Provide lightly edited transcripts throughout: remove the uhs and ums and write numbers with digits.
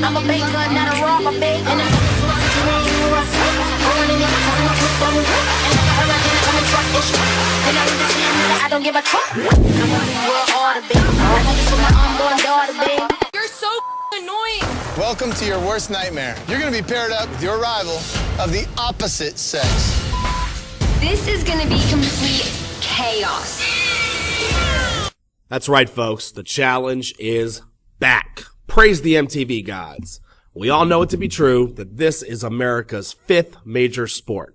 I'm a baker, not a robber, babe. And I'm going in it, I'm a football. And I'm a truck issue. And I don't give a fuck. I'm a new world order, babe. I do this for my unborn daughter, babe. You're so annoying. Welcome to your worst nightmare. You're going to be paired up with your rival of the opposite sex. This is going to be complete chaos. That's right, folks. The challenge is back. Praise the MTV gods. We all know it to be true that this is America's fifth major sport.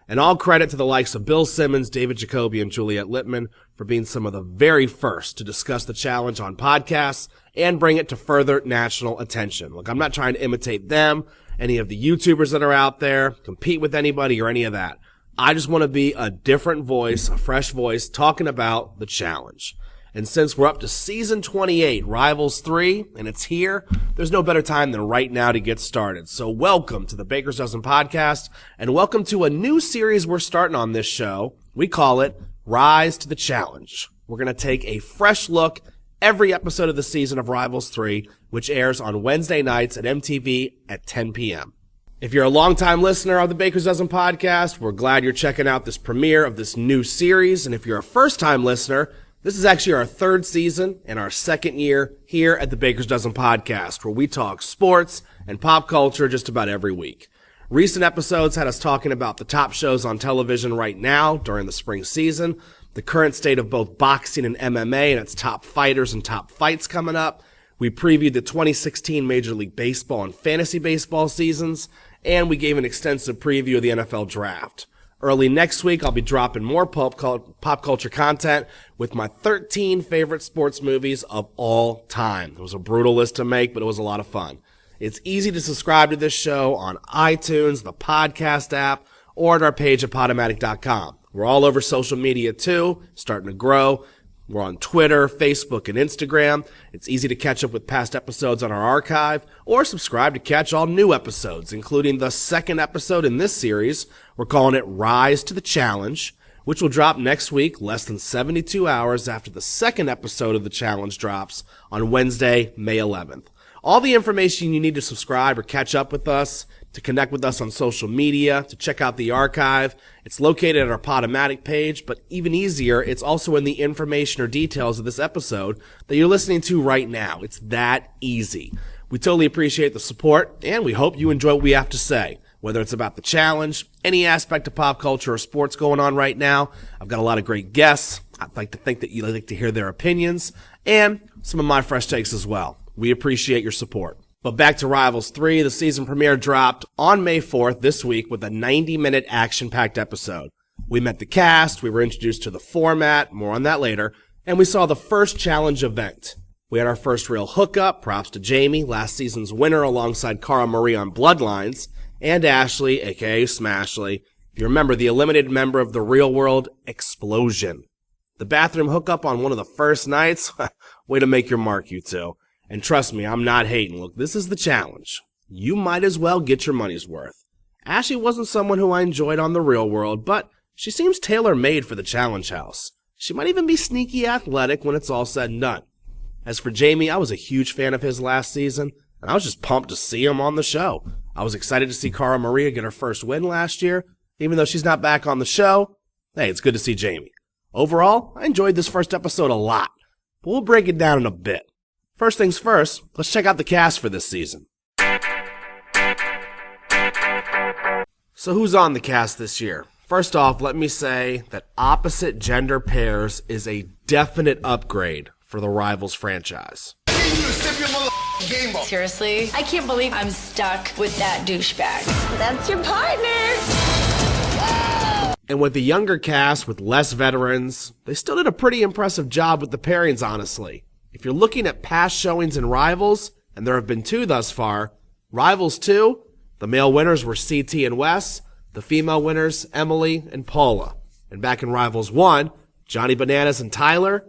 And all credit to the likes of Bill Simmons, David Jacoby, and Juliet Littman for being some of the very first to discuss the challenge on podcasts and bring it to further national attention. Look, I'm not trying to imitate them, any of the YouTubers that are out there, compete with anybody or any of that. I just want to be a different voice, a fresh voice, talking about the challenge. And since we're up to season 28, Rivals 3, and it's here, there's no better time than right now to get started. So welcome to the Baker's Dozen Podcast, and welcome to a new series we're starting on this show. We call it Rise to the Challenge. We're going to take a fresh look every episode of the season of Rivals 3, which airs on Wednesday nights at MTV at 10 p.m. If you're a longtime listener of the Baker's Dozen Podcast, we're glad you're checking out this premiere of this new series. And if you're a first-time listener, this is actually our third season and our second year here at the Baker's Dozen Podcast, where we talk sports and pop culture just about every week. Recent episodes had us talking about the top shows on television right now during the spring season, the current state of both boxing and MMA and its top fighters and top fights coming up. We previewed the 2016 Major League Baseball and Fantasy Baseball seasons, and we gave an extensive preview of the NFL Draft. Early next week, I'll be dropping more pop culture content with my 13 favorite sports movies of all time. It was a brutal list to make, but it was a lot of fun. It's easy to subscribe to this show on iTunes, the podcast app, or at our page at Podomatic.com. We're all over social media too, starting to grow. We're on Twitter, Facebook, and Instagram. It's easy to catch up with past episodes on our archive, or subscribe to catch all new episodes, including the second episode in this series. We're calling it Rise to the Challenge, which will drop next week, less than 72 hours after the second episode of the challenge drops on Wednesday, May 11th. All the information you need to subscribe or catch up with us, to connect with us on social media, to check out the archive, it's located at our Podomatic page, but even easier, it's also in the information or details of this episode that you're listening to right now. It's that easy. We totally appreciate the support, and we hope you enjoy what we have to say. Whether it's about the challenge, any aspect of pop culture or sports going on right now, I've got a lot of great guests. I'd like to think that you'd like to hear their opinions, and some of my fresh takes as well. We appreciate your support. But back to Rivals 3, the season premiere dropped on May 4th this week with a 90-minute action-packed episode. We met the cast, we were introduced to the format, more on that later, and we saw the first challenge event. We had our first real hookup, props to Jamie, last season's winner alongside Cara Marie on Bloodlines, and Ashley, aka Smashley, if you remember, the eliminated member of the Real World Explosion. The bathroom hookup on one of the first nights? Way to make your mark, you two. And trust me, I'm not hating. Look, this is the challenge. You might as well get your money's worth. Ashley wasn't someone who I enjoyed on The Real World, but she seems tailor-made for the challenge house. She might even be sneaky athletic when it's all said and done. As for Jamie, I was a huge fan of his last season, and I was just pumped to see him on the show. I was excited to see Cara Maria get her first win last year. Even though she's not back on the show, hey, it's good to see Jamie. Overall, I enjoyed this first episode a lot, but we'll break it down in a bit. First things first, let's check out the cast for this season. So who's on the cast this year? First off, let me say that opposite gender pairs is a definite upgrade for the Rivals franchise. Seriously? I can't believe I'm stuck with that douchebag. That's your partner! And with the younger cast with less veterans, they still did a pretty impressive job with the pairings, honestly. If you're looking at past showings in Rivals, and there have been 2 thus far, Rivals 2, the male winners were CT and Wes, the female winners, Emily and Paula. And back in Rivals 1, Johnny Bananas and Tyler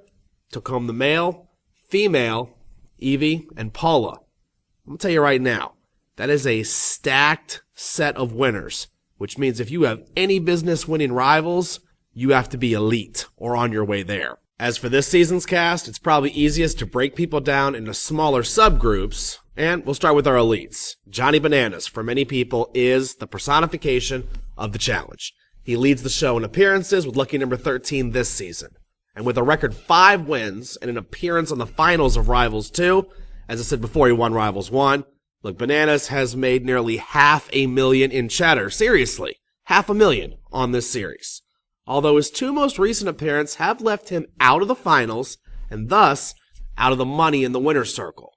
took home the male, female, Evie and Paula. I'm going to tell you right now, that is a stacked set of winners, which means if you have any business winning Rivals, you have to be elite or on your way there. As for this season's cast, it's probably easiest to break people down into smaller subgroups, and we'll start with our elites. Johnny Bananas, for many people, is the personification of the challenge. He leads the show in appearances with lucky number 13 this season. And with a record 5 wins and an appearance on the finals of Rivals 2, as I said before, he won Rivals 1. Look, Bananas has made nearly $500,000 in cheddar. Seriously, $500,000 on this series. Although his 2 most recent appearances have left him out of the finals and thus out of the money in the winner's circle.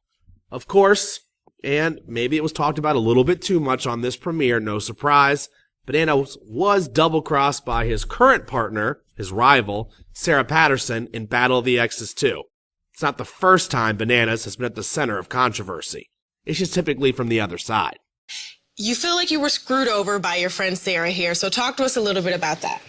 Of course, and maybe it was talked about a little bit too much on this premiere, no surprise, Bananas was double-crossed by his current partner, his rival, Sarah Patterson, in Battle of the Exes 2. It's not the first time Bananas has been at the center of controversy. It's just typically from the other side. You feel like you were screwed over by your friend Sarah here, so talk to us a little bit about that.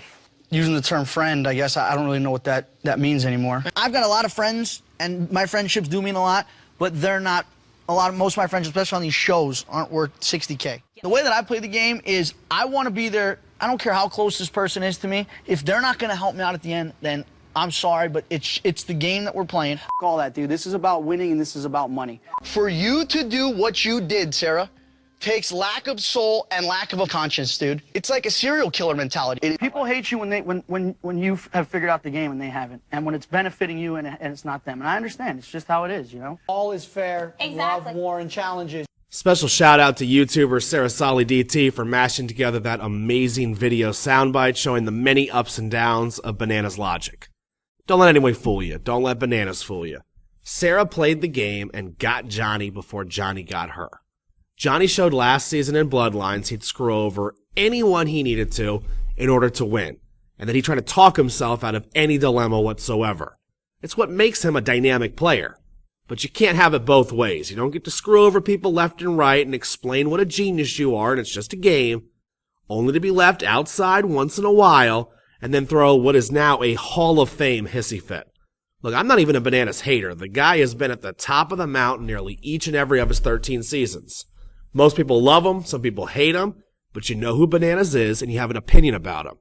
Using the term friend, I guess I don't really know what that means anymore. I've got a lot of friends, and my friendships do mean a lot, but they're not most of my friends, especially on these shows, aren't worth $60K. The way that I play the game is I want to be there. I don't care how close this person is to me. If they're not going to help me out at the end, then I'm sorry, but it's the game that we're playing. All that, dude. This is about winning, and this is about money. For you to do what you did, Sarah, takes lack of soul and lack of a conscience, dude. It's like a serial killer mentality. People hate you when you have figured out the game and they haven't, and when it's benefiting you and it's not them. And I understand. It's just how it is, you know? All is fair. Exactly. Love, war, and challenges. Special shout out to YouTuber Sarah Solly DT for mashing together that amazing video soundbite showing the many ups and downs of Bananas' logic. Don't let anyone fool you. Don't let Bananas fool you. Sarah played the game and got Johnny before Johnny got her. Johnny showed last season in Bloodlines he'd screw over anyone he needed to in order to win, and that he tried to talk himself out of any dilemma whatsoever. It's what makes him a dynamic player. But you can't have it both ways. You don't get to screw over people left and right and explain what a genius you are and it's just a game, only to be left outside once in a while and then throw what is now a Hall of Fame hissy fit. Look, I'm not even a Bananas hater. The guy has been at the top of the mountain nearly each and every of his 13 seasons. Most people love him, some people hate him, but you know who Bananas is and you have an opinion about him.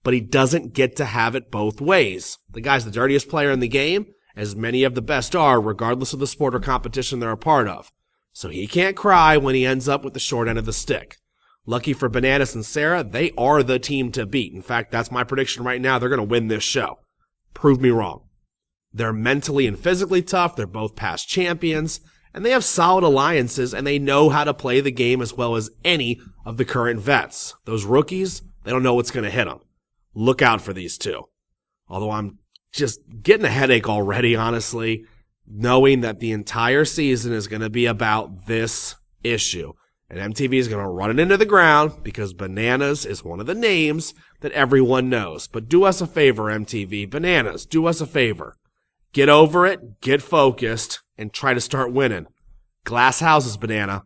But he doesn't get to have it both ways. The guy's the dirtiest player in the game, as many of the best are, regardless of the sport or competition they're a part of. So he can't cry when he ends up with the short end of the stick. Lucky for Bananas and Sarah, they are the team to beat. In fact, that's my prediction right now. They're going to win this show. Prove me wrong. They're mentally and physically tough. They're both past champions. And they have solid alliances, and they know how to play the game as well as any of the current vets. Those rookies, they don't know what's going to hit them. Look out for these two. Although I'm just getting a headache already, honestly, knowing that the entire season is going to be about this issue. And MTV is going to run it into the ground because Bananas is one of the names that everyone knows. But do us a favor, MTV. Bananas, do us a favor. Get over it, get focused, and try to start winning. Glass houses, Banana.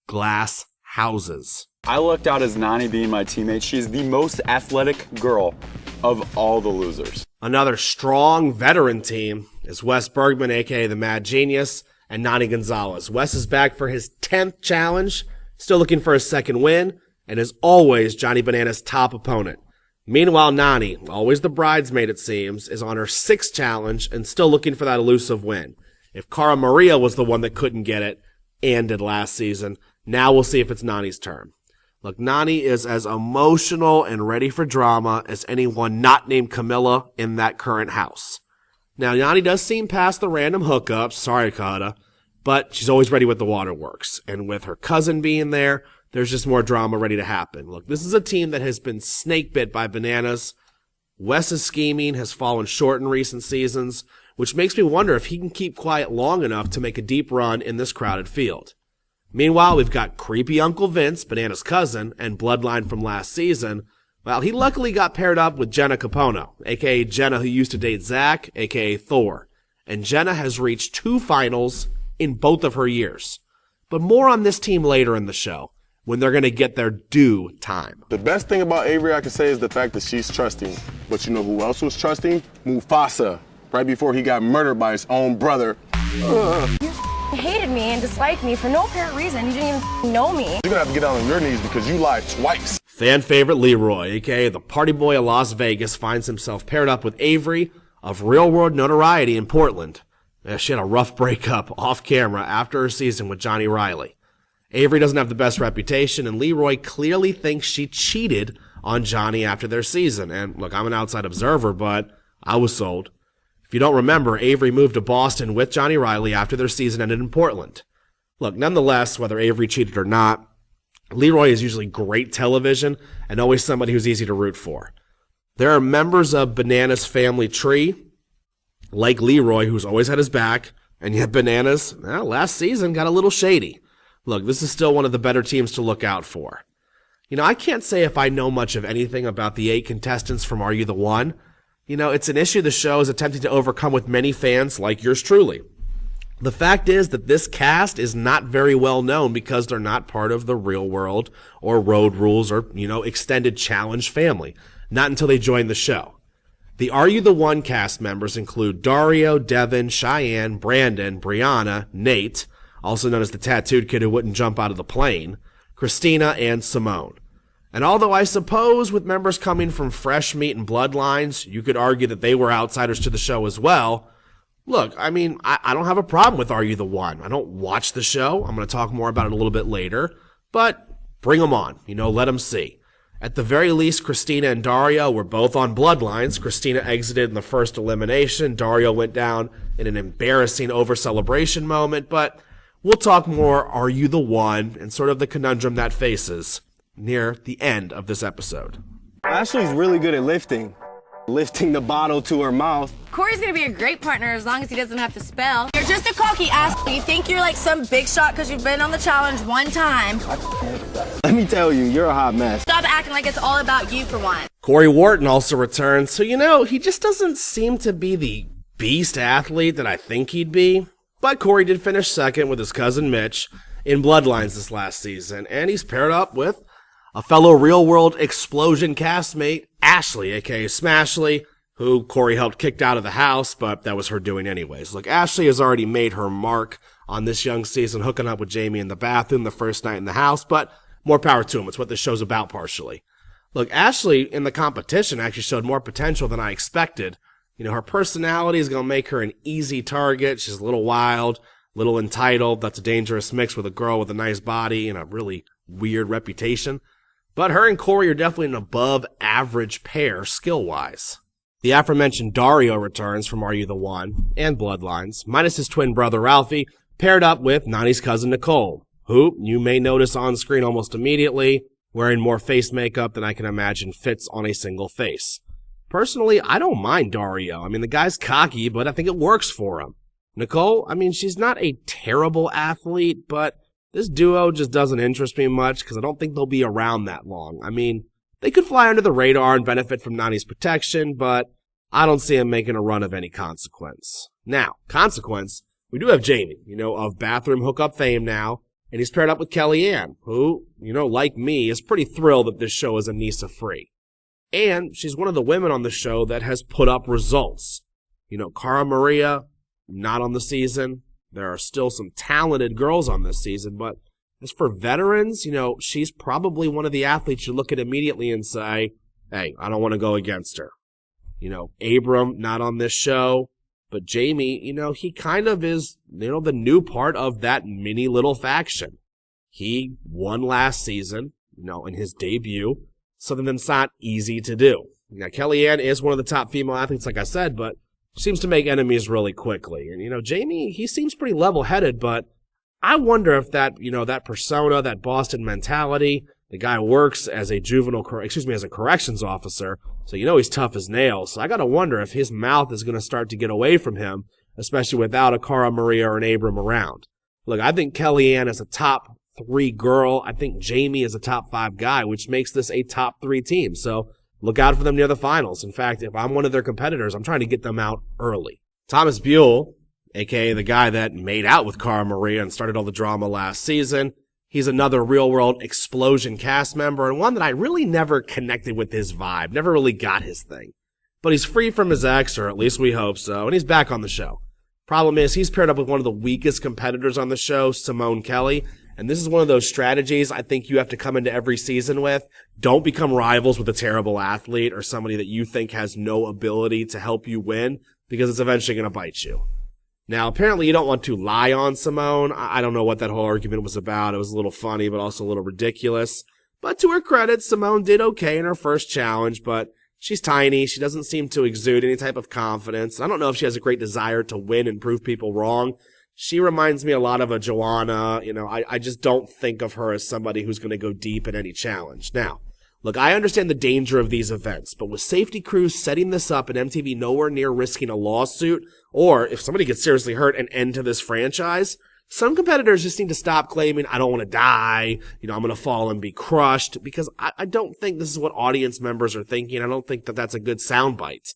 Glass houses. I lucked out as Nani being my teammate. She's the most athletic girl of all the losers. Another strong veteran team is Wes Bergman, a.k.a. the Mad Genius, and Nani Gonzalez. Wes is back for his 10th challenge, still looking for his second win, and is always Johnny Bananas' top opponent. Meanwhile, Nani, always the bridesmaid it seems, is on her 6th challenge and still looking for that elusive win. If Cara Maria was the one that couldn't get it, and did last season, now we'll see if it's Nani's turn. Look, Nani is as emotional and ready for drama as anyone not named Camilla in that current house. Now, Nani does seem past the random hookups, sorry Kata, but she's always ready with the waterworks. And with her cousin being there, there's just more drama ready to happen. Look, this is a team that has been snake bit by Bananas. Wes's scheming has fallen short in recent seasons, which makes me wonder if he can keep quiet long enough to make a deep run in this crowded field. Meanwhile, we've got creepy Uncle Vince, Bananas' cousin, and bloodline from last season. Well, he luckily got paired up with Jenna Capono, a.k.a. Jenna who used to date Zach, a.k.a. Thor. And Jenna has reached 2 finals in both of her years. But more on this team later in the show, when they're going to get their due time. The best thing about Avery I can say is the fact that she's trusting. But you know who else was trusting? Mufasa, right before he got murdered by his own brother. You hated me and disliked me for no apparent reason. You didn't even know me. You're gonna have to get down on your knees because you lied twice. Fan favorite Leroy, aka the party boy of Las Vegas, finds himself paired up with Avery of real-world notoriety in Portland. She had a rough breakup off camera after her season with Johnny Riley. Avery doesn't have the best reputation, and Leroy clearly thinks she cheated on Johnny after their season. And look, I'm an outside observer, but I was sold. If you don't remember, Avery moved to Boston with Johnny Riley after their season ended in Portland. Look, nonetheless, whether Avery cheated or not, Leroy is usually great television and always somebody who's easy to root for. There are members of Bananas' family tree, like Leroy, who's always had his back, and yet Bananas, last season, got a little shady. Look, this is still one of the better teams to look out for. I can't say if I know much of anything about the 8 contestants from Are You the One? It's an issue the show is attempting to overcome with many fans like yours truly. The fact is that this cast is not very well known because they're not part of the Real World or Road Rules or, extended challenge family. Not until they join the show. The Are You the One cast members include Dario, Devin, Cheyenne, Brandon, Brianna, Nate, also known as the tattooed kid who wouldn't jump out of the plane, Christina, and Simone. And although I suppose with members coming from fresh meat and bloodlines, you could argue that they were outsiders to the show as well, look, I don't have a problem with Are You the One? I don't watch the show. I'm going to talk more about it a little bit later, but bring them on, let them see. At the very least, Christina and Dario were both on bloodlines. Christina exited in the first elimination. Dario went down in an embarrassing over-celebration moment, but we'll talk more Are You the One and sort of the conundrum that faces near the end of this episode. Ashley's really good at lifting the bottle to her mouth. Corey's gonna be a great partner as long as he doesn't have to spell. You're just a cocky ass. You think you're like some big shot because you've been on the challenge one time. Let me tell you, you're a hot mess. Stop acting like it's all about you for one. Corey Wharton also returns, so he just doesn't seem to be the beast athlete that I think he'd be. But Corey did finish second with his cousin Mitch in Bloodlines this last season, and he's paired up with a fellow real-world explosion castmate, Ashley, a.k.a. Smashley, who Corey helped kicked out of the house, but that was her doing anyways. Look, Ashley has already made her mark on this young season, hooking up with Jamie in the bathroom the first night in the house, but more power to him. It's what this show's about partially. Look, Ashley in the competition actually showed more potential than I expected. Her personality is going to make her an easy target. She's a little wild, a little entitled. That's a dangerous mix with a girl with a nice body and a really weird reputation. But her and Corey are definitely an above-average pair skill-wise. The aforementioned Dario returns from Are You the One and Bloodlines, minus his twin brother Ralphie, paired up with Nani's cousin Nicole, who you may notice on screen almost immediately, wearing more face makeup than I can imagine fits on a single face. Personally, I don't mind Dario. The guy's cocky, but I think it works for him. Nicole, she's not a terrible athlete, but this duo just doesn't interest me much because I don't think they'll be around that long. They could fly under the radar and benefit from Nani's protection, but I don't see him making a run of any consequence. Now, consequence, we do have Jamie, of bathroom hookup fame now, and he's paired up with Kellyanne, who, like me, is pretty thrilled that this show is Anissa-free. And she's one of the women on the show that has put up results. Cara Maria, not on the season. There are still some talented girls on this season, but as for veterans, she's probably one of the athletes you look at immediately and say, hey, I don't want to go against her. Abram, not on this show, but Jamie, he kind of is, the new part of that mini little faction. He won last season, in his debut, something that's not easy to do. Now, Kellyanne is one of the top female athletes, like I said, but seems to make enemies really quickly. And, Jamie, he seems pretty level-headed, but I wonder if that, that persona, that Boston mentality, the guy works as a as a corrections officer, so he's tough as nails. So I gotta wonder if his mouth is gonna start to get away from him, especially without a Cara Maria or an Abram around. Look, I think Kellyanne is a top 3 girl. I think Jamie is a top 5 guy, which makes this a top 3 team. So look out for them near the finals. In fact, if I'm one of their competitors, I'm trying to get them out early. Thomas Buell, a.k.a. the guy that made out with Cara Maria and started all the drama last season. He's another real-world explosion cast member and one that I really never connected with his vibe, never really got his thing. But he's free from his ex, or at least we hope so, and he's back on the show. Problem is, he's paired up with one of the weakest competitors on the show, Simone Kelly, And this is one of those strategies I think you have to come into every season with. Don't become rivals with a terrible athlete or somebody that you think has no ability to help you win, because it's eventually going to bite you. Now, apparently you don't want to lie on Simone. I don't know what that whole argument was about. It was a little funny, but also a little ridiculous. But to her credit, Simone did okay in her first challenge, but she's tiny. She doesn't seem to exude any type of confidence. I don't know if she has a great desire to win and prove people wrong. She reminds me a lot of a Joanna. I just don't think of her as somebody who's going to go deep in any challenge. Now, look, I understand the danger of these events, but with safety crews setting this up and MTV nowhere near risking a lawsuit, or if somebody gets seriously hurt, an end to this franchise, some competitors just need to stop claiming, I don't want to die, I'm going to fall and be crushed, because I don't think this is what audience members are thinking. I don't think that that's a good soundbite.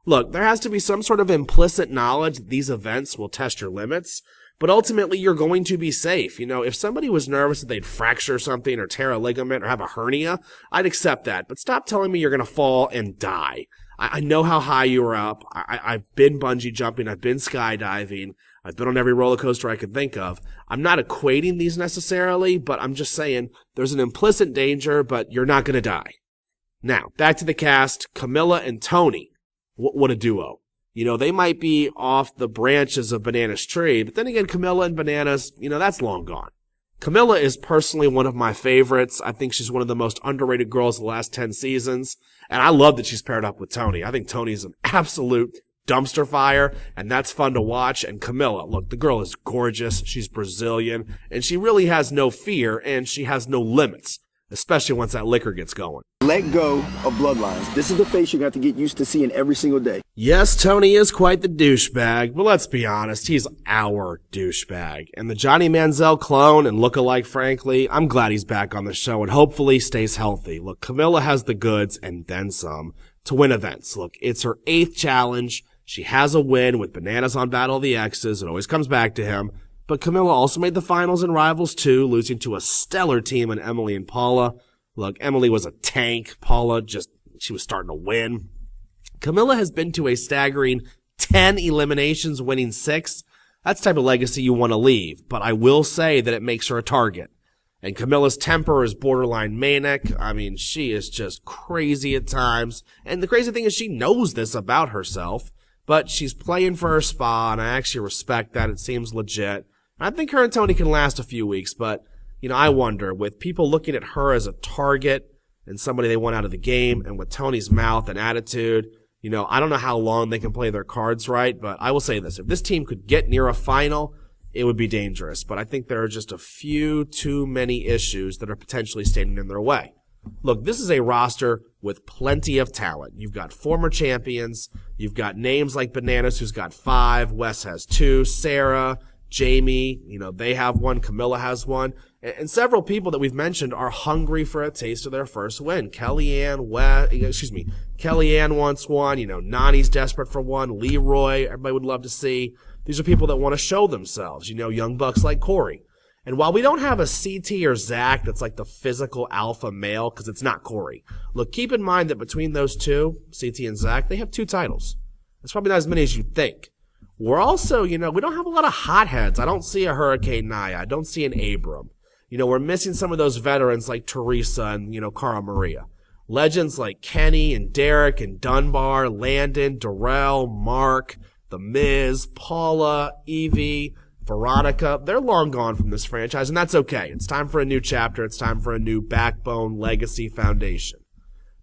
Look, there has to be some sort of implicit knowledge that these events will test your limits, but ultimately you're going to be safe. If somebody was nervous that they'd fracture something or tear a ligament or have a hernia, I'd accept that, but stop telling me you're going to fall and die. I know how high you were up. I've been bungee jumping. I've been skydiving. I've been on every roller coaster I could think of. I'm not equating these necessarily, but I'm just saying there's an implicit danger, but you're not going to die. Now, back to the cast. Camilla and Tony. What a duo. They might be off the branches of Banana's tree, but then again, Camilla and Bananas, that's long gone. Camilla is personally one of my favorites. I think she's one of the most underrated girls the last 10 seasons. And I love that she's paired up with Tony. I think Tony's an absolute dumpster fire, and that's fun to watch. And Camilla, look, the girl is gorgeous. She's Brazilian, and she really has no fear, and she has no limits, especially once that liquor gets going. Let go of bloodlines. This is the face you got to get used to seeing every single day. Yes, Tony is quite the douchebag, but let's be honest, he's our douchebag. And the Johnny Manziel clone and look-alike, frankly, I'm glad he's back on the show and hopefully stays healthy. Look, Camilla has the goods, and then some, to win events. Look, it's her 8th challenge. She has a win with Bananas on Battle of the Exes. It always comes back to him. But Camilla also made the finals in Rivals 2, losing to a stellar team in Emily and Paula. Look, Emily was a tank. Paula she was starting to win. Camilla has been to a staggering 10 eliminations, winning 6. That's the type of legacy you want to leave. But I will say that it makes her a target. And Camilla's temper is borderline manic. I mean, she is just crazy at times. And the crazy thing is she knows this about herself. But she's playing for her spa, and I actually respect that. It seems legit. I think her and Tony can last a few weeks, but I wonder, with people looking at her as a target and somebody they want out of the game, and with Tony's mouth and attitude, I don't know how long they can play their cards right, but I will say this. If this team could get near a final, it would be dangerous. But I think there are just a few too many issues that are potentially standing in their way. Look, this is a roster with plenty of talent. You've got former champions. You've got names like Bananas, who's got 5. Wes has 2. Sarah, Jamie, they have 1. Camilla has 1. And several people that we've mentioned are hungry for a taste of their first win. Kellyanne wants 1. Nani's desperate for 1. Leroy, everybody would love to see. These are people that want to show themselves. Young bucks like Corey. And while we don't have a CT or Zach that's like the physical alpha male, because it's not Corey, look, keep in mind that between those two, CT and Zach, they have 2 titles. That's probably not as many as you'd think. We're also, we don't have a lot of hotheads. I don't see a Hurricane Naya. I don't see an Abram. We're missing some of those veterans like Teresa and, Cara Maria. Legends like Kenny and Derek and Dunbar, Landon, Darrell, Mark, The Miz, Paula, Evie, Veronica, they're long gone from this franchise, and that's okay. It's time for a new chapter. It's time for a new backbone, legacy, foundation.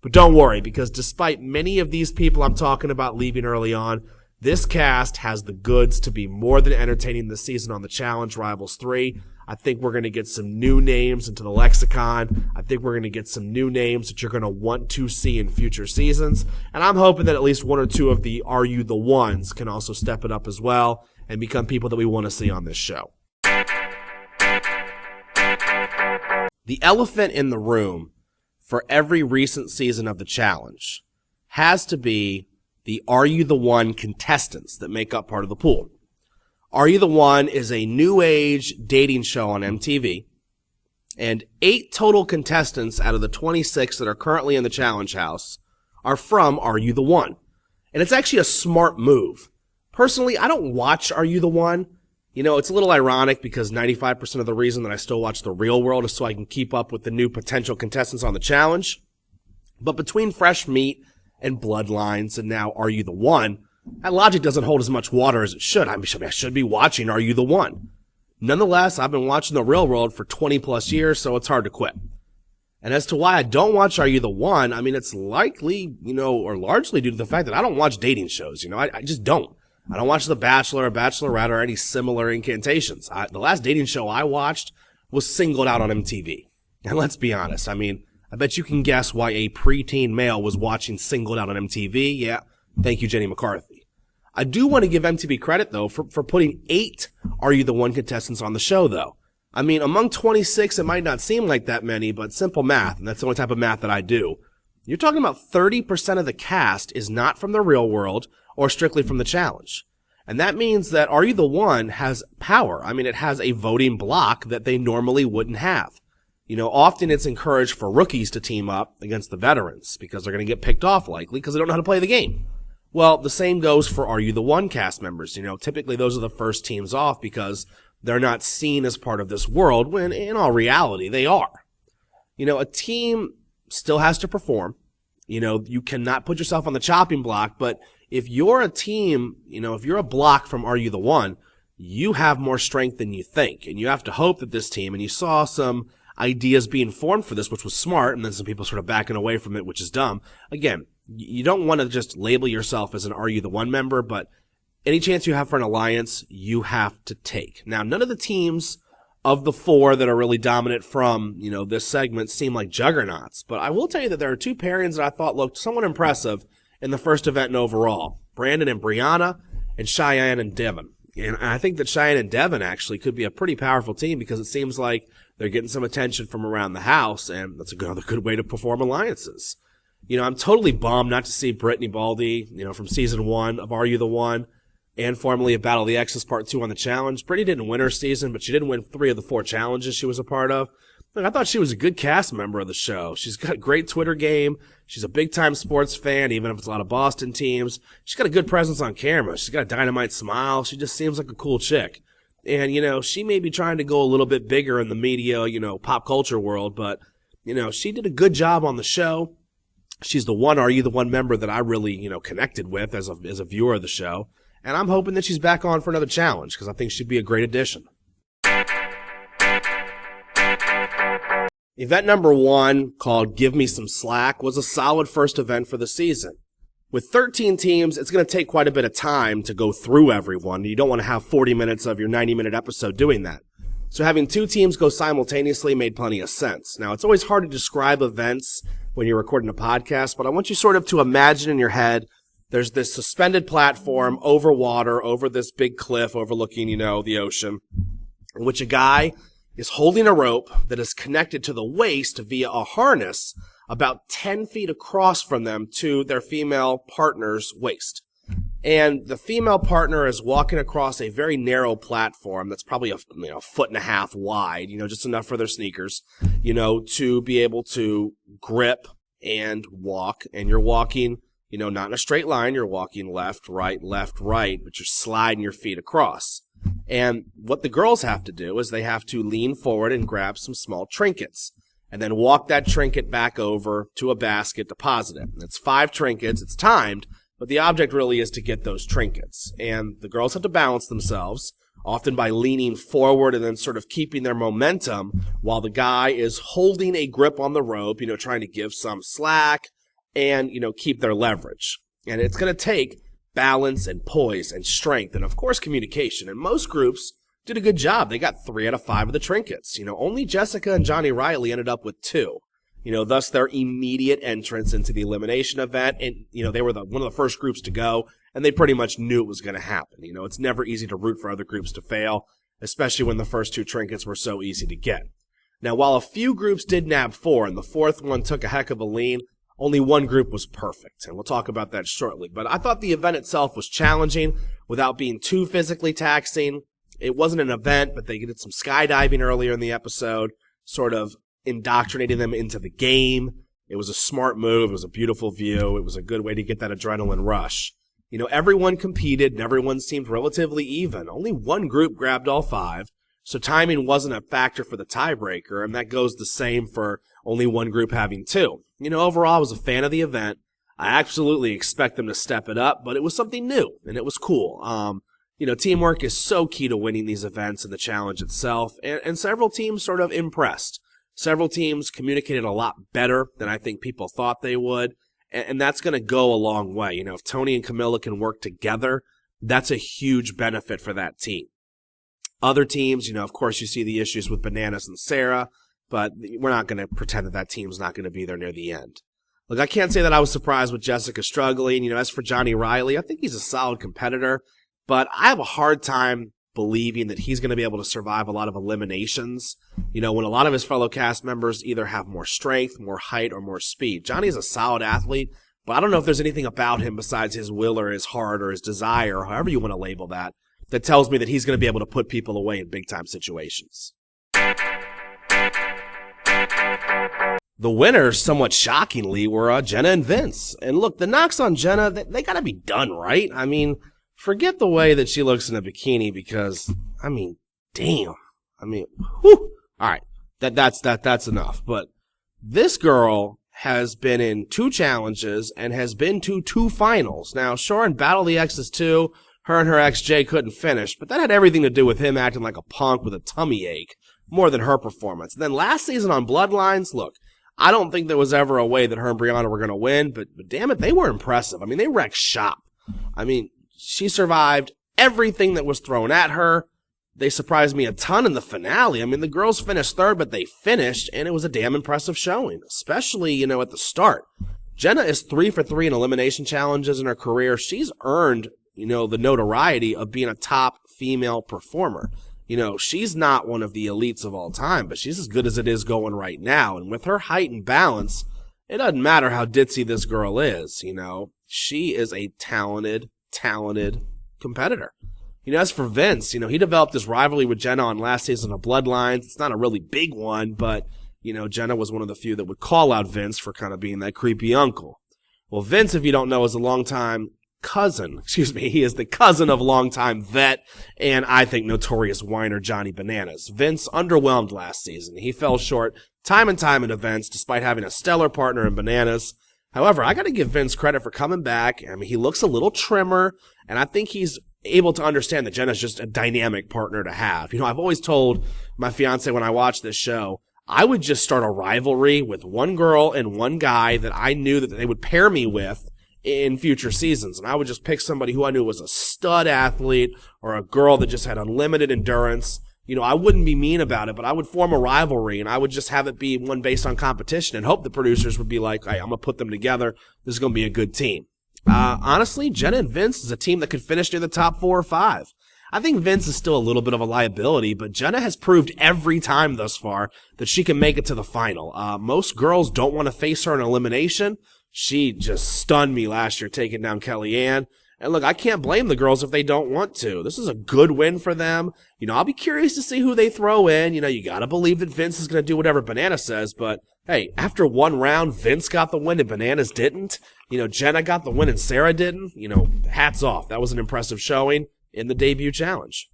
But don't worry, because despite many of these people I'm talking about leaving early on, this cast has the goods to be more than entertaining this season on the Challenge Rivals 3. I think we're going to get some new names into the lexicon. I think we're going to get some new names that you're going to want to see in future seasons. And I'm hoping that at least 1 or 2 of the Are You the Ones can also step it up as well and become people that we want to see on this show. The elephant in the room for every recent season of the Challenge has to be the Are You the One contestants that make up part of the pool. Are You the One is a new age dating show on MTV, and 8 total contestants out of the 26 that are currently in the Challenge House are from Are You the One. And it's actually a smart move. Personally, I don't watch Are You the One, You know, it's a little ironic because 95% of the reason that I still watch The Real World is so I can keep up with the new potential contestants on the challenge. But between Fresh Meat and Bloodlines and now Are You the One, that logic doesn't hold as much water as it should. I should be watching Are You the One? Nonetheless, I've been watching The Real World for 20 plus years, so it's hard to quit. And as to why I don't watch Are You the One, I mean, it's likely, or largely due to the fact that I don't watch dating shows. I just don't. I don't watch The Bachelor or Bachelorette or any similar incantations. The last dating show I watched was Singled Out on MTV. And let's be honest, I mean, I bet you can guess why a preteen male was watching Singled Out on MTV. Yeah, thank you, Jenny McCarthy. I do want to give MTV credit, though, for putting 8 Are You the One contestants on the show, though. I mean, among 26, it might not seem like that many, but simple math, and that's the only type of math that I do. You're talking about 30% of the cast is not from the real world or strictly from the challenge. And that means that Are You the One has power. I mean, it has a voting block that they normally wouldn't have. Often it's encouraged for rookies to team up against the veterans because they're going to get picked off likely because they don't know how to play the game. Well, the same goes for Are You the One cast members. Typically those are the first teams off because they're not seen as part of this world when in all reality they are. A team still has to perform. You cannot put yourself on the chopping block, but if you're a team, if you're a block from Are You the One, you have more strength than you think. And you have to hope that this team, and you saw some ideas being formed for this, which was smart, and then some people sort of backing away from it, which is dumb. Again, you don't want to just label yourself as an Are You the One member, but any chance you have for an alliance, you have to take. Now, none of the teams of the 4 that are really dominant from, this segment seem like juggernauts, but I will tell you that there are 2 pairings that I thought looked somewhat impressive in the first event and overall. Brandon and Brianna, and Cheyenne and Devin. And I think that Cheyenne and Devin actually could be a pretty powerful team because it seems like they're getting some attention from around the house, and that's another good way to perform alliances. I'm totally bummed not to see Brittany Baldy, from season 1 of Are You the One, and formerly of Battle of the Exes Part 2 on the challenge. Brittany didn't win her season, but she did win 3 of the 4 challenges she was a part of. Look, I thought she was a good cast member of the show. She's got a great Twitter game. She's a big-time sports fan, even if it's a lot of Boston teams. She's got a good presence on camera. She's got a dynamite smile. She just seems like a cool chick. And, she may be trying to go a little bit bigger in the media, pop culture world, but, she did a good job on the show. She's the one Are You the One member that I really, connected with as a viewer of the show. And I'm hoping that she's back on for another challenge because I think she'd be a great addition. Event number 1, called Give Me Some Slack, was a solid first event for the season. With 13 teams, it's going to take quite a bit of time to go through everyone. You don't want to have 40 minutes of your 90-minute episode doing that. So having 2 teams go simultaneously made plenty of sense. Now, it's always hard to describe events when you're recording a podcast, but I want you sort of to imagine in your head there's this suspended platform over water, over this big cliff overlooking, the ocean, in which a guy is holding a rope that is connected to the waist via a harness about 10 feet across from them to their female partner's waist. And the female partner is walking across a very narrow platform that's probably a 1.5 foot wide, just enough for their sneakers, to be able to grip and walk. And you're walking, not in a straight line. You're walking left, right, but you're sliding your feet across. And what the girls have to do is they have to lean forward and grab some small trinkets and then walk that trinket back over to a basket, deposit it. It's 5 trinkets. It's timed, but the object really is to get those trinkets. And the girls have to balance themselves, often by leaning forward and then sort of keeping their momentum while the guy is holding a grip on the rope, trying to give some slack and, keep their leverage. And it's going to take balance and poise and strength and, of course, communication. And most groups did a good job. They got 3 out of 5 of the trinkets. Only Jessica and Johnny Riley ended up with 2. Thus their immediate entrance into the elimination event. And, they were one of the first groups to go, and they pretty much knew it was going to happen. It's never easy to root for other groups to fail, especially when the first 2 trinkets were so easy to get. Now, while a few groups did nab 4, and the 4th one took a heck of a lean, only one group was perfect, and we'll talk about that shortly. But I thought the event itself was challenging without being too physically taxing. It wasn't an event, but they did some skydiving earlier in the episode, sort of indoctrinating them into the game. It was a smart move. It was a beautiful view. It was a good way to get that adrenaline rush. Everyone competed and everyone seemed relatively even. Only one group grabbed all 5, so timing wasn't a factor for the tiebreaker, and that goes the same for only one group having 2. Overall, I was a fan of the event. I absolutely expect them to step it up, but it was something new, and it was cool. Teamwork is so key to winning these events and the challenge itself, and several teams sort of impressed. Several teams communicated a lot better than I think people thought they would, and that's going to go a long way. If Tony and Camilla can work together, that's a huge benefit for that team. Other teams, of course you see the issues with Bananas and Sarah, but we're not going to pretend that team's not going to be there near the end. Look, I can't say that I was surprised with Jessica struggling. As for Johnny Riley, I think he's a solid competitor, but I have a hard time believing that he's going to be able to survive a lot of eliminations. When a lot of his fellow cast members either have more strength, more height, or more speed. Johnny's a solid athlete, but I don't know if there's anything about him besides his will or his heart or his desire, or however you want to label that tells me that he's going to be able to put people away in big-time situations. The winners, somewhat shockingly, were Jenna and Vince. And look, the knocks on Jenna, they got to be done, right? Forget the way that she looks in a bikini because, damn. Whew. All right, that's enough. But this girl has been in 2 challenges and has been to 2 finals. Now, sure, in Battle of the Exes 2, her and her ex Jay couldn't finish, but that had everything to do with him acting like a punk with a tummy ache more than her performance. And then last season on Bloodlines, look, I don't think there was ever a way that her and Brianna were going to win, but damn it, they were impressive. They wrecked shop. She survived everything that was thrown at her. They surprised me a ton in the finale. The girls finished 3rd, but they finished, and it was a damn impressive showing, especially, at the start. Jenna is 3 for 3 in elimination challenges in her career. She's earned, the notoriety of being a top female performer. She's not one of the elites of all time, but she's as good as it is going right now. And with her height and balance, it doesn't matter how ditzy this girl is, She is a talented competitor. As for Vince, he developed his rivalry with Jenna on last season of Bloodlines. It's not a really big one, but, Jenna was one of the few that would call out Vince for kind of being that creepy uncle. Well, Vince, if you don't know, is a longtime cousin. He is the cousin of longtime vet and I think notorious whiner Johnny Bananas. Vince underwhelmed last season. He fell short time and time in events despite having a stellar partner in Bananas. However, I got to give Vince credit for coming back. He looks a little trimmer, and I think he's able to understand that Jenna's just a dynamic partner to have. I've always told my fiance when I watched this show, I would just start a rivalry with one girl and one guy that I knew that they would pair me with in future seasons. And I would just pick somebody who I knew was a stud athlete or a girl that just had unlimited endurance. I wouldn't be mean about it, but I would form a rivalry and I would just have it be one based on competition and hope the producers would be like, hey, I'm going to put them together. This is going to be a good team. Honestly, Jenna and Vince is a team that could finish near the top 4 or 5. I think Vince is still a little bit of a liability, but Jenna has proved every time thus far that she can make it to the final. Most girls don't want to face her in elimination. She just stunned me last year taking down Kellyanne. And look, I can't blame the girls if they don't want to. This is a good win for them. I'll be curious to see who they throw in. You got to believe that Vince is going to do whatever Banana says. But, hey, after one round, Vince got the win and Bananas didn't. Jenna got the win and Sarah didn't. Hats off. That was an impressive showing in the debut challenge.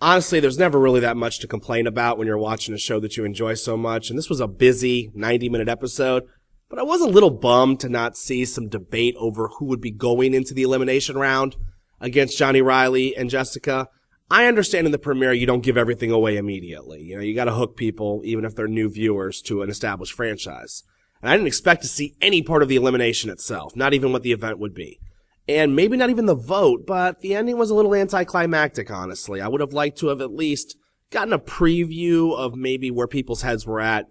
Honestly, there's never really that much to complain about when you're watching a show that you enjoy so much. And this was a busy 90-minute episode. But I was a little bummed to not see some debate over who would be going into the elimination round against Johnny Riley and Jessica. I understand in the premiere you don't give everything away immediately. You got to hook people, even if they're new viewers, to an established franchise. And I didn't expect to see any part of the elimination itself, not even what the event would be. And maybe not even the vote, but the ending was a little anticlimactic, honestly. I would have liked to have at least gotten a preview of maybe where people's heads were at,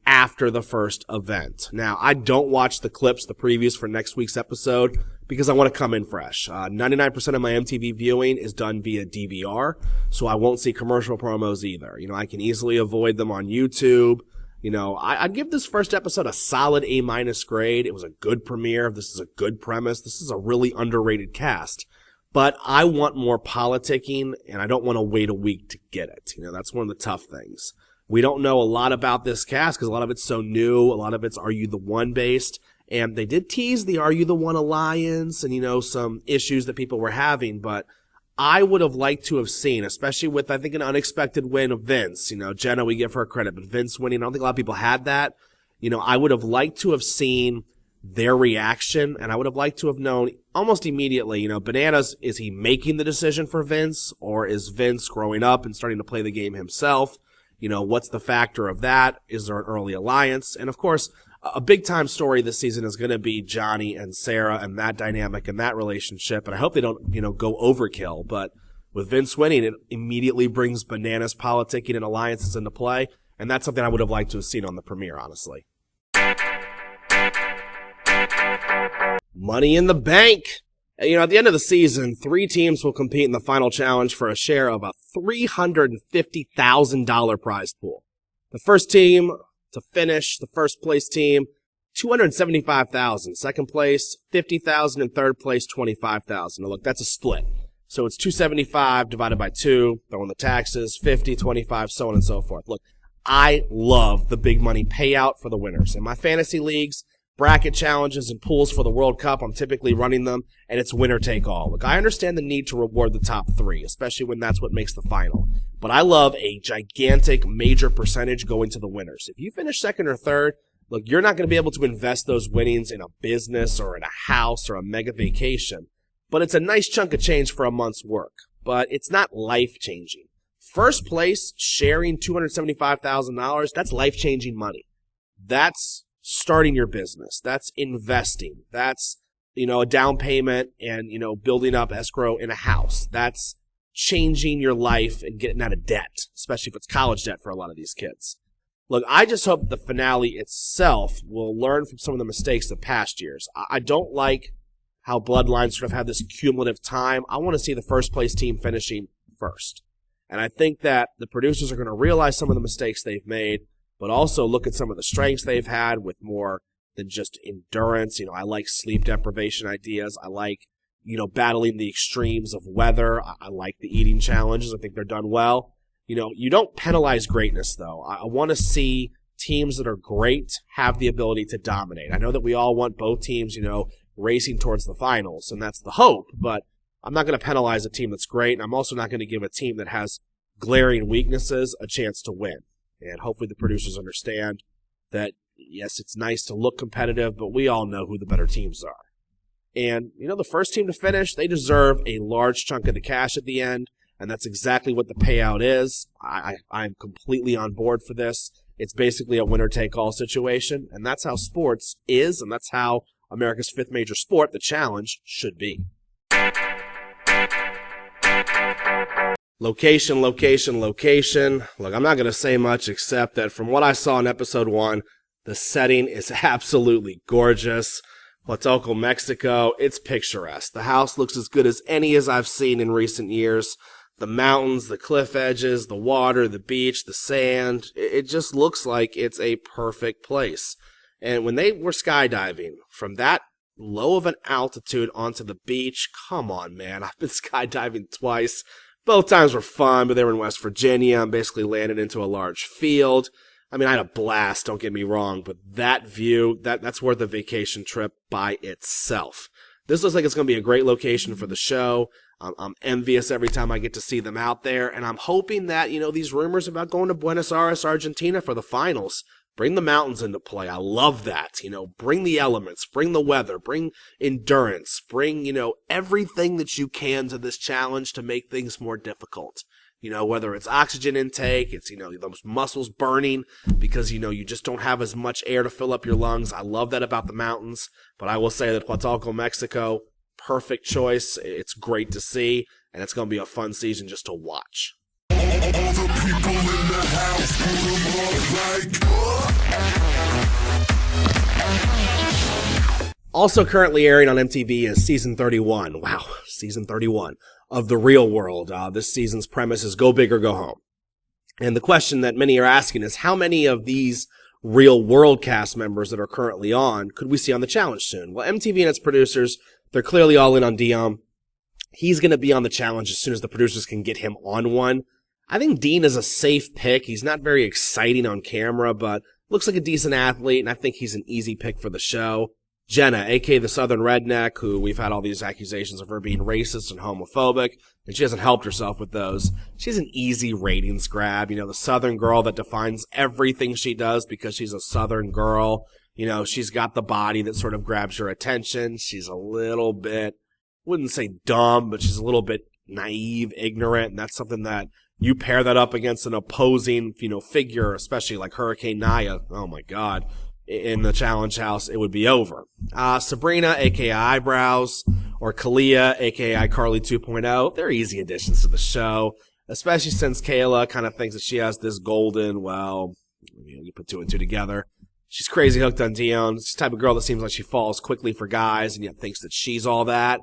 after the first event. Now, I don't watch the clips, the previews for next week's episode because I want to come in fresh. 99% of my MTV viewing is done via DVR, so I won't see commercial promos either. I can easily avoid them on YouTube. I'd give this first episode a solid A- grade. It was a good premiere. This is a good premise. This is a really underrated cast. But I want more politicking, and I don't want to wait a week to get it. That's one of the tough things. We don't know a lot about this cast because a lot of it's so new. A lot of it's Are You the One based. And they did tease the Are You the One alliance and, some issues that people were having. But I would have liked to have seen, especially with, I think, an unexpected win of Vince. Jenna, we give her credit, but Vince winning, I don't think a lot of people had that. I would have liked to have seen their reaction, and I would have liked to have known almost immediately, Bananas, is he making the decision for Vince, or is Vince growing up and starting to play the game himself? What's the factor of that? Is there an early alliance? And of course, a big-time story this season is going to be Johnny and Sarah and that dynamic and that relationship, and I hope they don't, go overkill, but with Vince winning, it immediately brings Bananas politicking and alliances into play, and that's something I would have liked to have seen on the premiere, honestly. Money in the Bank. At the end of the season, 3 teams will compete in the final challenge for a share of a $350,000 prize pool. The first team to finish, the first place team, $275,000. Second place, $50,000, and third place, $25,000. Now look, that's a split. So it's $275 divided by 2, throw in the taxes, 50, 25, so on and so forth. Look, I love the big money payout for the winners. In my fantasy leagues, bracket challenges and pools for the World Cup, I'm typically running them, and it's winner take all. Look, I understand the need to reward the top 3, especially when that's what makes the final. But I love a gigantic major percentage going to the winners. If you finish second or third, look, you're not going to be able to invest those winnings in a business or in a house or a mega vacation. But it's a nice chunk of change for a month's work. But it's not life-changing. First place, sharing $275,000, that's life-changing money. That's starting your business. That's investing. That's, a down payment and, building up escrow in a house. That's changing your life and getting out of debt, especially if it's college debt for a lot of these kids. Look, I just hope the finale itself will learn from some of the mistakes of past years. I don't like how Bloodlines sort of have this cumulative time. I want to see the first place team finishing first. And I think that the producers are going to realize some of the mistakes they've made, but also look at some of the strengths they've had with more than just endurance. I like sleep deprivation ideas. I like, battling the extremes of weather. I like the eating challenges. I think they're done well. You don't penalize greatness, though. I want to see teams that are great have the ability to dominate. I know that we all want both teams, racing towards the finals, and that's the hope, but I'm not going to penalize a team that's great, and I'm also not going to give a team that has glaring weaknesses a chance to win. And hopefully the producers understand that, yes, it's nice to look competitive, but we all know who the better teams are. And, the first team to finish, they deserve a large chunk of the cash at the end, and that's exactly what the payout is. I'm completely on board for this. It's basically a winner-take-all situation, and that's how sports is, and that's how America's 5th major sport, the challenge, should be. Location, location, location. Look, I'm not going to say much except that from what I saw in episode 1, the setting is absolutely gorgeous. Huatulco, Mexico, it's picturesque. The house looks as good as any as I've seen in recent years. The mountains, the cliff edges, the water, the beach, the sand. It just looks like it's a perfect place. And when they were skydiving from that low of an altitude onto the beach, come on, man. I've been skydiving twice. Both times were fun, but they were in West Virginia and basically landed into a large field. I mean, I had a blast, don't get me wrong, but that view, that's worth a vacation trip by itself. This looks like it's going to be a great location for the show. I'm envious every time I get to see them out there, and I'm hoping that, these rumors about going to Buenos Aires, Argentina for the finals, bring the mountains into play. I love that. Bring the elements, bring the weather, bring endurance, bring, everything that you can to this challenge to make things more difficult. Whether it's oxygen intake, it's, those muscles burning because, you just don't have as much air to fill up your lungs. I love that about the mountains, but I will say that Huatulco, Mexico, perfect choice. It's great to see, and it's going to be a fun season just to watch. Also currently airing on MTV is season 31. Wow, season 31 of The Real World. This season's premise is go big or go home. And the question that many are asking is how many of these Real World cast members that are currently on could we see on the challenge soon? Well, MTV and its producers, they're clearly all in on Dion. He's going to be on the challenge as soon as the producers can get him on one. I think Dean is a safe pick. He's not very exciting on camera, but looks like a decent athlete, and I think he's an easy pick for the show. Jenna, a.k.a. the Southern Redneck, who we've had all these accusations of her being racist and homophobic, and she hasn't helped herself with those. She's an easy ratings grab, the Southern girl that defines everything she does because she's a Southern girl. She's got the body that sort of grabs your attention. She's a little bit, wouldn't say dumb, but she's a little bit naive, ignorant, and that's something that you pair that up against an opposing, figure, especially like Hurricane Naya. Oh my God. In the challenge house, it would be over. Sabrina, a.k.a. Eyebrows, or Kalia, a.k.a. Carly 2.0, they're easy additions to the show, especially since Kayla kind of thinks that she has this golden, you put two and two together. She's crazy hooked on Dion. She's the type of girl that seems like she falls quickly for guys and yet thinks that she's all that.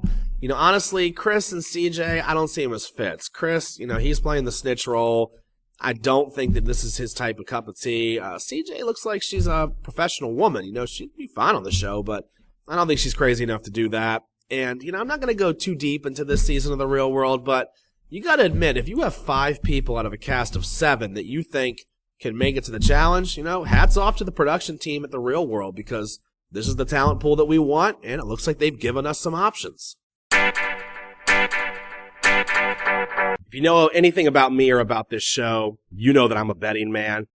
Honestly, Chris and CJ, I don't see him as fits. Chris, he's playing the snitch role. I don't think that this is his type of cup of tea. CJ looks like she's a professional woman. She'd be fine on the show, but I don't think she's crazy enough to do that. And, I'm not going to go too deep into this season of The Real World, but you got to admit, if you have 5 people out of a cast of 7 that you think can make it to the challenge, hats off to the production team at The Real World, because this is the talent pool that we want, and it looks like they've given us some options. If you know anything about me or about this show, you know that I'm a betting man.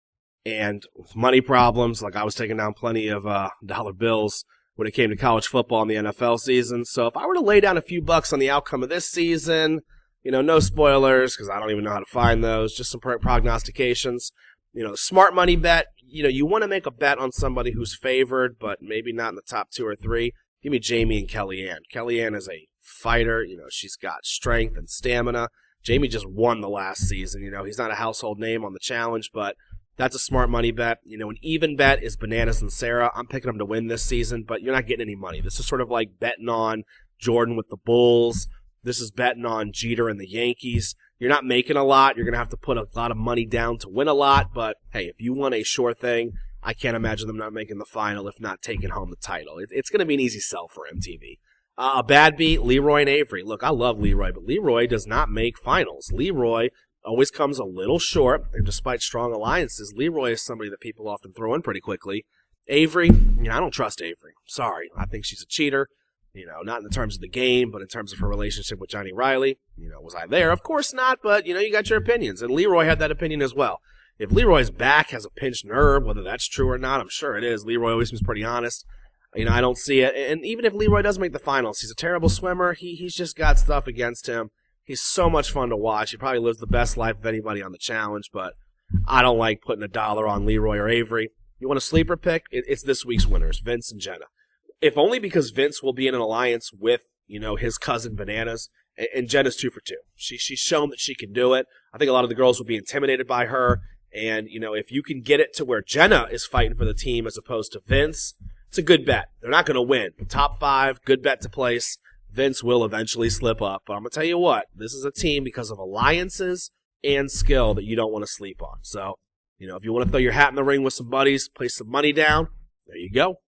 And with money problems, I was taking down plenty of dollar bills when it came to college football in the NFL season. So if I were to lay down a few bucks on the outcome of this season, no spoilers, because I don't even know how to find those, just some prognostications. The smart money bet, you want to make a bet on somebody who's favored, but maybe not in the top 2 or 3. Give me Jamie and Kellyanne. Kellyanne is a fighter. She's got strength and stamina. Jamie just won the last season. He's not a household name on the challenge, but that's a smart money bet. An even bet is Bananas and Sarah. I'm picking them to win this season, but you're not getting any money. This is sort of like betting on Jordan with the Bulls. This is betting on Jeter and the Yankees. You're not making a lot. You're going to have to put a lot of money down to win a lot, but hey, if you want a sure thing, I can't imagine them not making the final, if not taking home the title. It's going to be an easy sell for MTV. A bad beat, Leroy and Avery. Look, I love Leroy, but Leroy does not make finals. Leroy always comes a little short, and despite strong alliances, Leroy is somebody that people often throw in pretty quickly. Avery, I don't trust Avery. Sorry, I think she's a cheater. Not in terms of the game, but in terms of her relationship with Johnny Riley. Was I there? Of course not, but, you got your opinions, and Leroy had that opinion as well. If Leroy's back has a pinched nerve, whether that's true or not, I'm sure it is. Leroy always seems pretty honest. I don't see it. And even if Leroy does make the finals, he's a terrible swimmer. He's just got stuff against him. He's so much fun to watch. He probably lives the best life of anybody on the challenge, but I don't like putting $1 on Leroy or Avery. You want a sleeper pick? It's this week's winners, Vince and Jenna. If only because Vince will be in an alliance with, his cousin Bananas, and Jenna's 2 for 2. She's shown that she can do it. I think a lot of the girls will be intimidated by her. And, if you can get it to where Jenna is fighting for the team as opposed to Vince, it's a good bet. They're not going to win. Top 5, good bet to place. Vince will eventually slip up. But I'm going to tell you what, this is a team because of alliances and skill that you don't want to sleep on. So, if you want to throw your hat in the ring with some buddies, place some money down, there you go.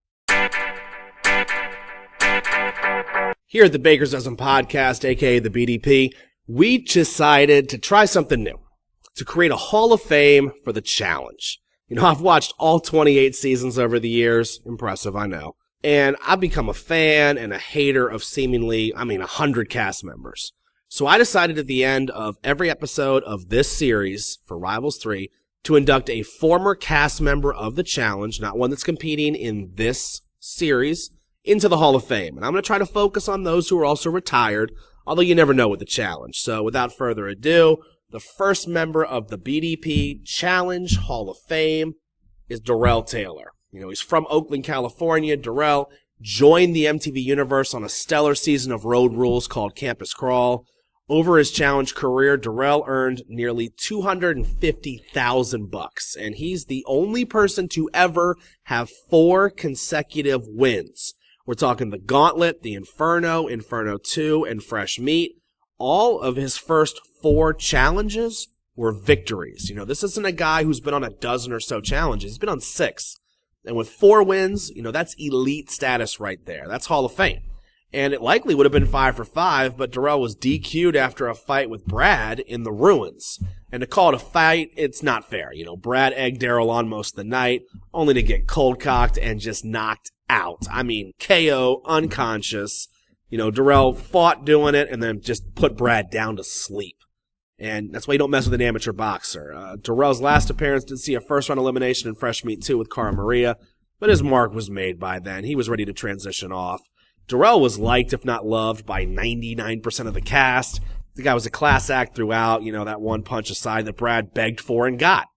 Here at the Baker's Dozen Podcast, a.k.a. the BDP, we decided to try something new, to create a Hall of Fame for the challenge. I've watched all 28 seasons over the years. Impressive, I know. And I've become a fan and a hater of seemingly, 100 cast members. So I decided at the end of every episode of this series for Rivals 3 to induct a former cast member of the challenge, not one that's competing in this series, into the Hall of Fame. And I'm going to try to focus on those who are also retired, although you never know with the challenge. So without further ado, the first member of the BDP Challenge Hall of Fame is Darrell Taylor. He's from Oakland, California. Darrell joined the MTV universe on a stellar season of Road Rules called Campus Crawl. Over his challenge career, Darrell earned nearly $250,000, and he's the only person to ever have 4 consecutive wins. We're talking the Gauntlet, the Inferno, Inferno 2, and Fresh Meat. All of his first 4 challenges were victories. This isn't a guy who's been on a dozen or so challenges. He's been on 6. And with 4 wins, that's elite status right there. That's Hall of Fame. And it likely would have been 5 for 5, but Darrell was DQ'd after a fight with Brad in the Ruins. And to call it a fight, it's not fair. Brad egged Darrell on most of the night, only to get cold-cocked and just knocked out. I mean, KO, unconscious. You know, Darrell fought doing it and then just put Brad down to sleep. And that's why you don't mess with an amateur boxer. Darrell's last appearance did see a first-round elimination in Fresh Meat 2 with Cara Maria, but his mark was made by then. He was ready to transition off. Darrell was liked, if not loved, by 99% of the cast. The guy was a class act throughout, you know, that one punch aside that Brad begged for and got.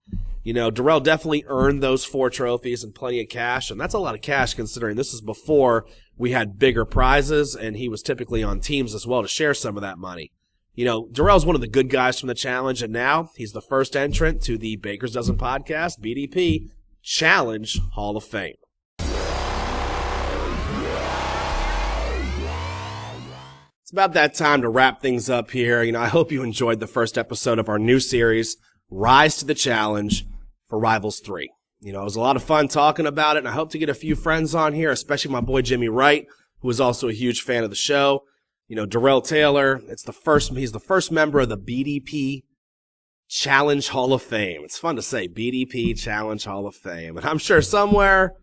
You know, Darrell definitely earned those 4 trophies and plenty of cash, and that's a lot of cash considering this is before we had bigger prizes, and he was typically on teams as well to share some of that money. You know, Darrell's one of the good guys from the challenge, and now he's the first entrant to the Baker's Dozen Podcast, BDP, Challenge Hall of Fame. It's about that time to wrap things up here. You know, I hope you enjoyed the first episode of our new series, Rise to the Challenge for Rivals 3. You know, it was a lot of fun talking about it, and I hope to get a few friends on here, especially my boy Jimmy Wright, who is also a huge fan of the show. You know, Darrell Taylor, he's the first member of the BDP Challenge Hall of Fame. It's fun to say, BDP Challenge Hall of Fame. And I'm sure somewhere,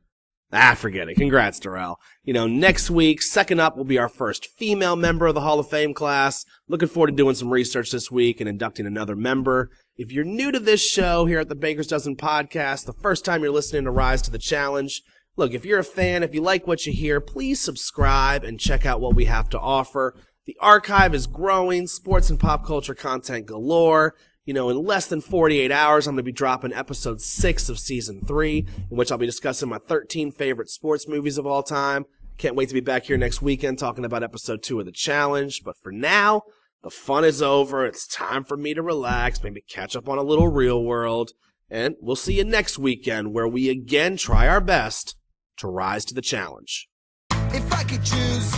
forget it. Congrats, Darrell. You know, next week, second up will be our first female member of the Hall of Fame class. Looking forward to doing some research this week and inducting another member. If you're new to this show here at the Baker's Dozen Podcast, the first time you're listening to Rise to the Challenge, look, if you're a fan, if you like what you hear, please subscribe and check out what we have to offer. The archive is growing, sports and pop culture content galore. You know, in less than 48 hours, I'm going to be dropping episode 6 of season 3, in which I'll be discussing my 13 favorite sports movies of all time. Can't wait to be back here next weekend talking about episode 2 of the challenge. But for now, the fun is over. It's time for me to relax, maybe catch up on a little Real World. And we'll see you next weekend where we again try our best to rise to the challenge. If I could choose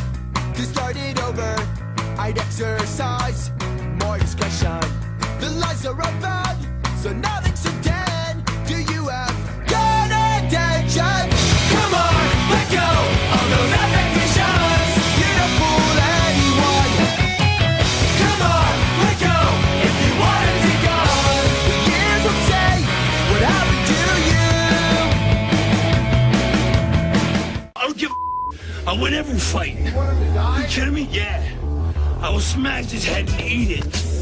to start it over, I'd exercise more discretion. The lies are all bad, so nothing's so dead. Do you have good intention? Come on, let go of those affectations. You don't fool anyone. Come on, let go if you want it to go. The years will say what happened to you. I don't give a I win every fight. You kidding me? Yeah. I will smash his head and eat it.